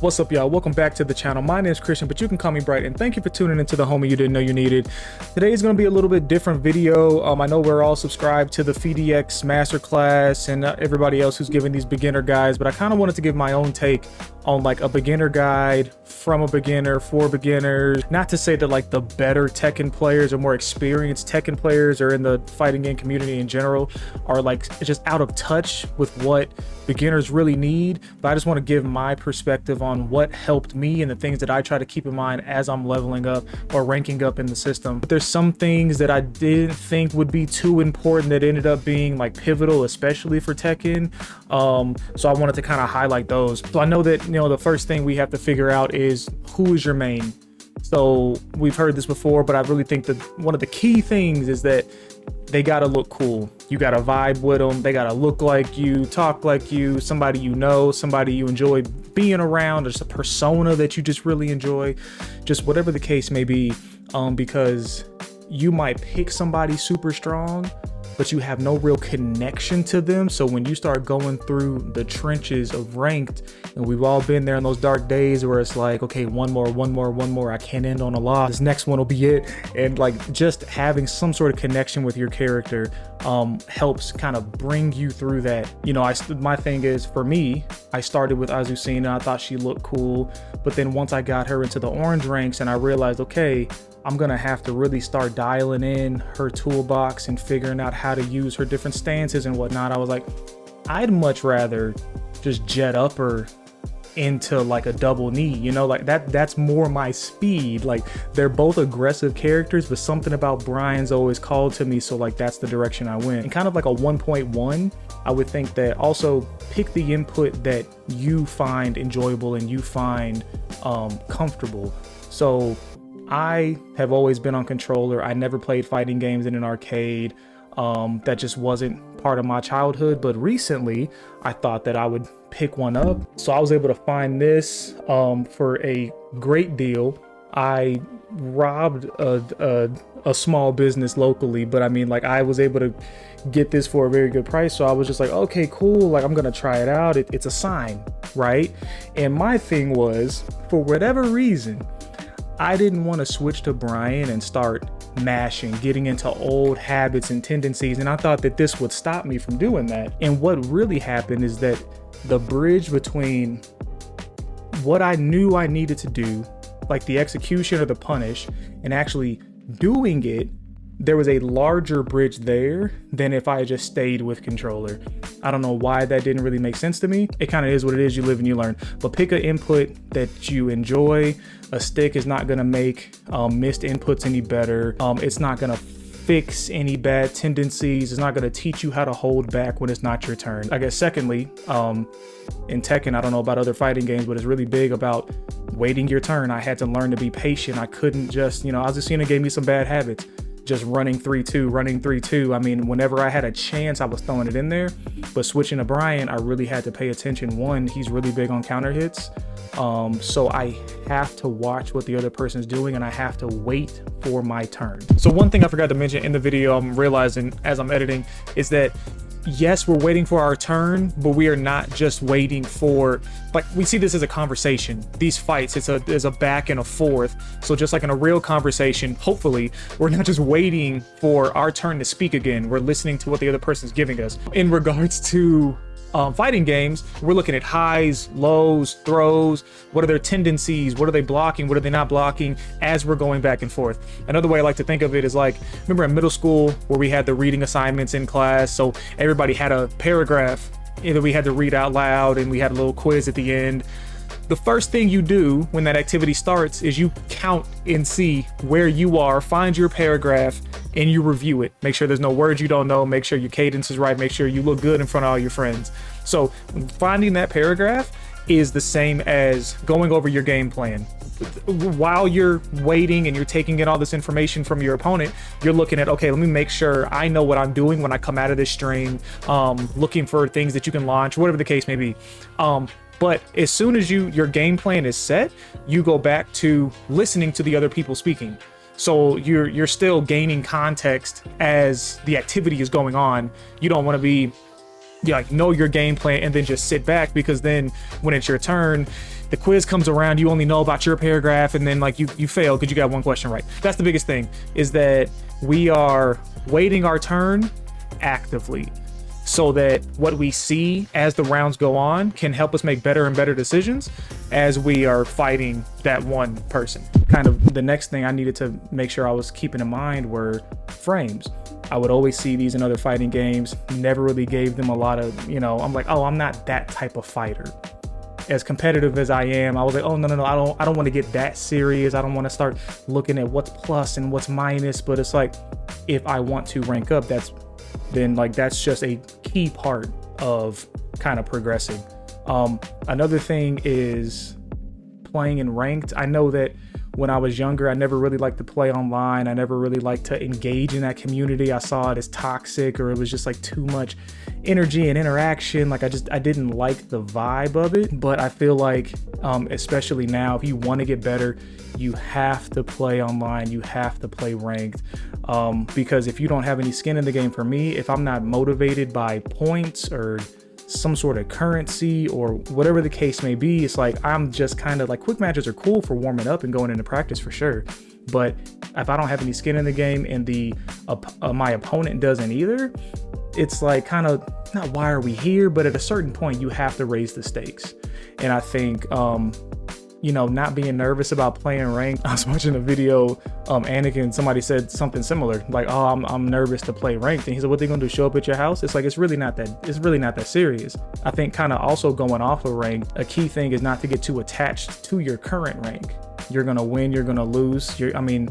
What's up, y'all? Welcome back to the channel. My name is Christian, but you can call me Bright, and thank you for tuning into the homie you didn't know you needed. Today is going to be a little bit different video. I know we're all subscribed to the FDX Masterclass and everybody else who's giving these beginner guides, but I kind of wanted to give my own take on like a beginner guide from a beginner for beginners. Not to say that like the better Tekken players or more experienced Tekken players or in the fighting game community in general are like just out of touch with what beginners really need, but I just want to give my perspective on what helped me and the things that I try to keep in mind as I'm leveling up or ranking up in the system. But there's some things that I didn't think would be too important that ended up being like pivotal, especially for Tekken. So I wanted to kind of highlight those. So I know that, you know, the first thing we have to figure out is who is your main. So we've heard this before, but I really think that one of the key things is that they gotta look cool. You gotta vibe with them. They gotta look like you, talk like you, somebody you know, somebody you enjoy being around, just a persona that you just really enjoy, just whatever the case may be, because you might pick somebody super strong, but you have no real connection to them. So when you start going through the trenches of ranked, and we've all been there in those dark days where it's like, okay, one more, I can't end on a loss, this next one will be it. And like just having some sort of connection with your character helps kind of bring you through that. You know, my thing is, for me, I started with Azucena. I thought she looked cool, but then once I got her into the orange ranks and I realized, okay, I'm gonna have to really start dialing in her toolbox and figuring out how to use her different stances and whatnot. I was like, I'd much rather just jet up her into like a double knee, you know, like that's more my speed. Like they're both aggressive characters, but something about Brian's always called to me, so like that's the direction I went. And kind of like a 1.1, I would think that also pick the input that you find enjoyable and you find comfortable. So I have always been on controller. I never played fighting games in an arcade. That just wasn't part of my childhood. But recently, I thought that I would pick one up. So I was able to find this for a great deal. I robbed a small business locally, but I mean, like, I was able to get this for a very good price. So I was just like, okay, cool. Like, I'm gonna try it out. It's a sign, right? And my thing was, for whatever reason, I didn't want to switch to Brian and start mashing, getting into old habits and tendencies, and I thought that this would stop me from doing that. And what really happened is that the bridge between what I knew I needed to do, like the execution or the punish, and actually doing it, there was a larger bridge there than if I just stayed with controller. I don't know why that didn't really make sense to me. It kind of is what it is. You live and you learn. But pick an input that you enjoy. A stick is not going to make missed inputs any better. It's not going to fix any bad tendencies. It's not going to teach you how to hold back when it's not your turn. I guess secondly, in Tekken, I don't know about other fighting games, but it's really big about waiting your turn. I had to learn to be patient. I couldn't just, you know, Azucena gave me some bad habits. Just running 3-2. I mean, whenever I had a chance, I was throwing it in there. But switching to Brian, I really had to pay attention. One, he's really big on counter hits. So I have to watch what the other person's doing and I have to wait for my turn. So one thing I forgot to mention in the video, I'm realizing as I'm editing, is that yes, we're waiting for our turn, but we are not just waiting for, like, we see this as a conversation. These fights, there's a back and a forth. So just like in a real conversation, hopefully, we're not just waiting for our turn to speak again. We're listening to what the other person's giving us. In regards to fighting games, we're looking at highs, lows, throws. What are their tendencies? What are they blocking? What are they not blocking as we're going back and forth? Another way I like to think of it is like, remember in middle school where we had the reading assignments in class? So everybody had a paragraph that we had to read out loud and we had a little quiz at the end. The first thing you do when that activity starts is you count and see where you are, find your paragraph, and you review it. Make sure there's no words you don't know, make sure your cadence is right, make sure you look good in front of all your friends. So finding that paragraph is the same as going over your game plan. While you're waiting and you're taking in all this information from your opponent, you're looking at, okay, let me make sure I know what I'm doing when I come out of this stream, looking for things that you can launch, whatever the case may be. But as soon as your game plan is set, you go back to listening to the other people speaking. So you're still gaining context as the activity is going on. You don't want to be like know your game plan and then just sit back, because then when it's your turn, the quiz comes around, you only know about your paragraph, and then like you fail because you got one question right. That's the biggest thing, is that we are waiting our turn actively, so that what we see as the rounds go on can help us make better and better decisions as we are fighting that one person. Kind of the next thing I needed to make sure I was keeping in mind were frames. I would always see these in other fighting games, never really gave them a lot of, you know, I'm like, oh, I'm not that type of fighter. As competitive as I am, I was like, oh, no, I don't want to get that serious. I don't want to start looking at what's plus and what's minus. But it's like, if I want to rank up, that's just a key part of kind of progressing. Another thing is playing in ranked. I know that when I was younger, I never really liked to play online. I never really liked to engage in that community. I saw it as toxic, or it was just like too much energy and interaction. Like I didn't like the vibe of it. But I feel like, especially now, if you want to get better, you have to play online. You have to play ranked, because if you don't have any skin in the game, for me, if I'm not motivated by points or some sort of currency or whatever the case may be, it's like I'm just kind of like, quick matches are cool for warming up and going into practice for sure, but if I don't have any skin in the game and my opponent doesn't either, it's like kind of not why are we here, but at a certain point you have to raise the stakes. And I think you know, not being nervous about playing ranked. I was watching a video, Anakin, somebody said something similar, like, oh, I'm nervous to play ranked. And he said, what they gonna do, show up at your house? It's like, it's really not that serious. I think kind of also going off of ranked, a key thing is not to get too attached to your current rank. You're gonna win, you're gonna lose. I mean,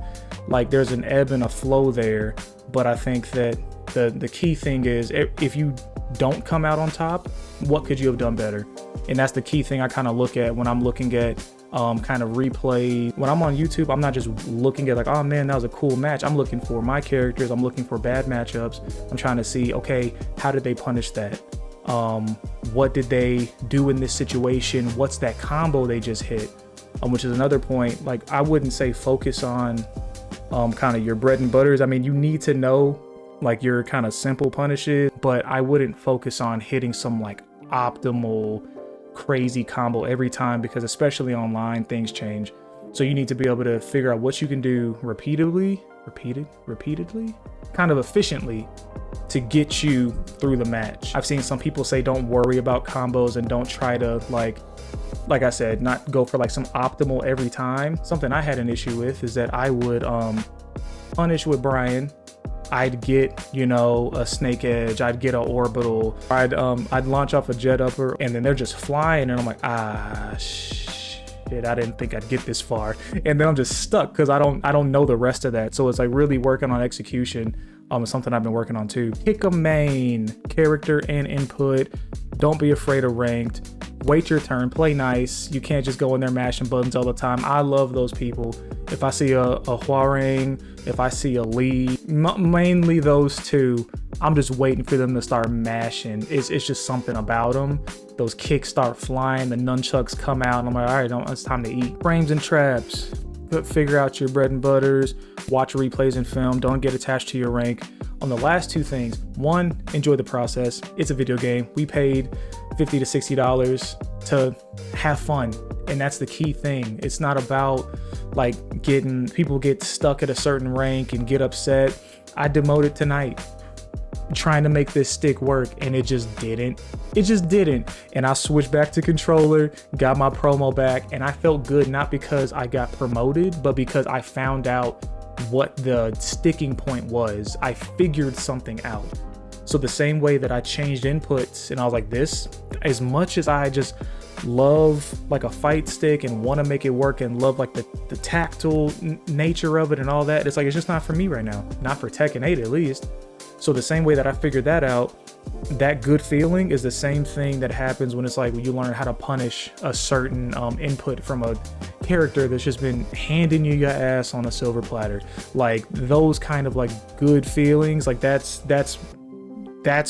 like there's an ebb and a flow there, but I think that the key thing is, if you don't come out on top, what could you have done better? And that's the key thing I kind of look at when I'm looking at kind of replay. When I'm on YouTube, I'm not just looking at like, oh man, that was a cool match. I'm looking for my characters. I'm looking for bad matchups. I'm trying to see, okay, how did they punish that? What did they do in this situation? What's that combo they just hit? Which is another point. Like, I wouldn't say focus on kind of your bread and butters. I mean, you need to know like your kind of simple punishes, but I wouldn't focus on hitting some like optimal crazy combo every time, because especially online, things change. So you need to be able to figure out what you can do repeatedly, kind of efficiently, to get you through the match. I've seen some people say don't worry about combos and don't try to like I said, not go for like some optimal every time. Something I had an issue with is that I would punish with Brian. I'd get, you know, a snake edge, I'd get an orbital, I'd launch off a jet upper, and then they're just flying, and I'm like, shit, I didn't think I'd get this far. And then I'm just stuck because I don't know the rest of that. So it's like really working on execution. Something I've been working on too. Pick a main character and input. Don't be afraid of ranked. Wait your turn, play nice. You can't just go in there mashing buttons all the time. I love those people. If I see a Huarang, if I see a Lee, mainly those two, I'm just waiting for them to start mashing. It's just something about them. Those kicks start flying, the nunchucks come out, and I'm like, all right, it's time to eat. Frames and traps. Figure out your bread and butters. Watch replays and film. Don't get attached to your rank. On the last two things, one, enjoy the process. It's a video game. We paid $50 to $60 to have fun, and that's the key thing. It's not about like getting people get stuck at a certain rank and get upset. I demoted tonight trying to make this stick work, and it just didn't. And I switched back to controller, got my promo back, and I felt good, not because I got promoted, but because I found out what the sticking point was. I figured something out. So the same way that I changed inputs and I was like, this, as much as I just love like a fight stick and want to make it work and love like the tactile nature of it and all that, it's like, it's just not for me right now. Not for Tekken 8 at least. So the same way that I figured that out, that good feeling is the same thing that happens when it's like when you learn how to punish a certain input from a character that's just been handing you your ass on a silver platter. Like those kind of like good feelings, like that's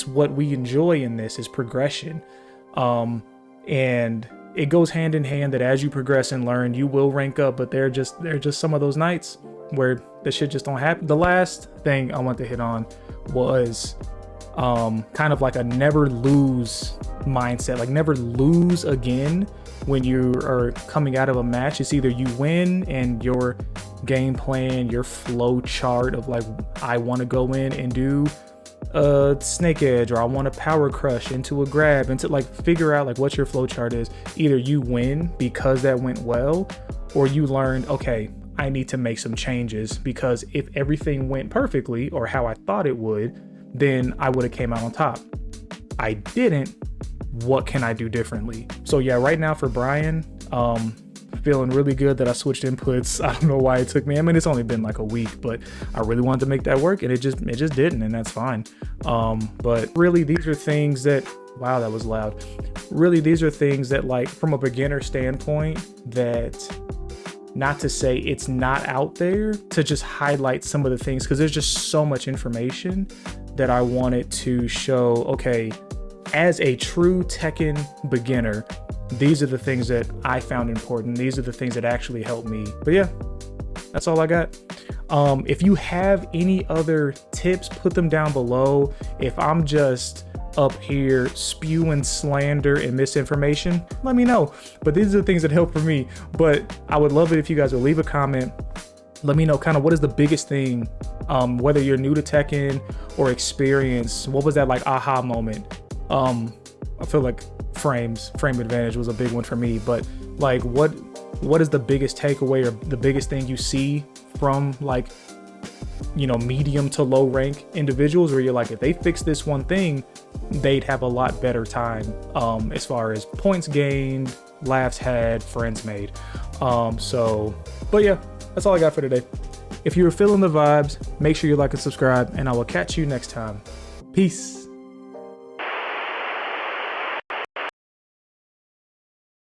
what we enjoy in this, is progression. And it goes hand in hand that as you progress and learn, you will rank up, but there are just some of those nights where the shit just don't happen. The last thing I want to hit on was kind of like a never lose mindset, like never lose again when you are coming out of a match. It's either you win and your game plan, your flow chart of like, I want to go in and do a snake edge, or I want to power crush into a grab, and to like figure out like what your flow chart is. Either you win because that went well, or you learned, okay, I need to make some changes, because if everything went perfectly or how I thought it would, then I would have came out on top. I didn't. What can I do differently? So yeah, right now for Brian, feeling really good that I switched inputs. I don't know why it took me. I mean, it's only been like a week, but I really wanted to make that work, and it just didn't, and that's fine. But really, these are things that, wow, that was loud. Really, these are things that, like, from a beginner standpoint, that, not to say it's not out there, to just highlight some of the things, because there's just so much information that I wanted to show. Okay, as a true Tekken beginner, these are the things that I found important. These are the things that actually helped me. But yeah, that's all I got. If you have any other tips, put them down below. If I'm just up here spewing slander and misinformation, let me know. But these are the things that help for me. But I would love it if you guys would leave a comment. Let me know kind of what is the biggest thing, whether you're new to Tekken or experienced. What was that like aha moment? I feel like frame advantage was a big one for me, but like what is the biggest takeaway or the biggest thing you see from, like, you know, medium to low rank individuals, where you're like, if they fix this one thing, they'd have a lot better time as far as points gained, laughs had, friends made. But yeah, that's all I got for today. If you were feeling the vibes, make sure you like and subscribe, and I will catch you next time. Peace.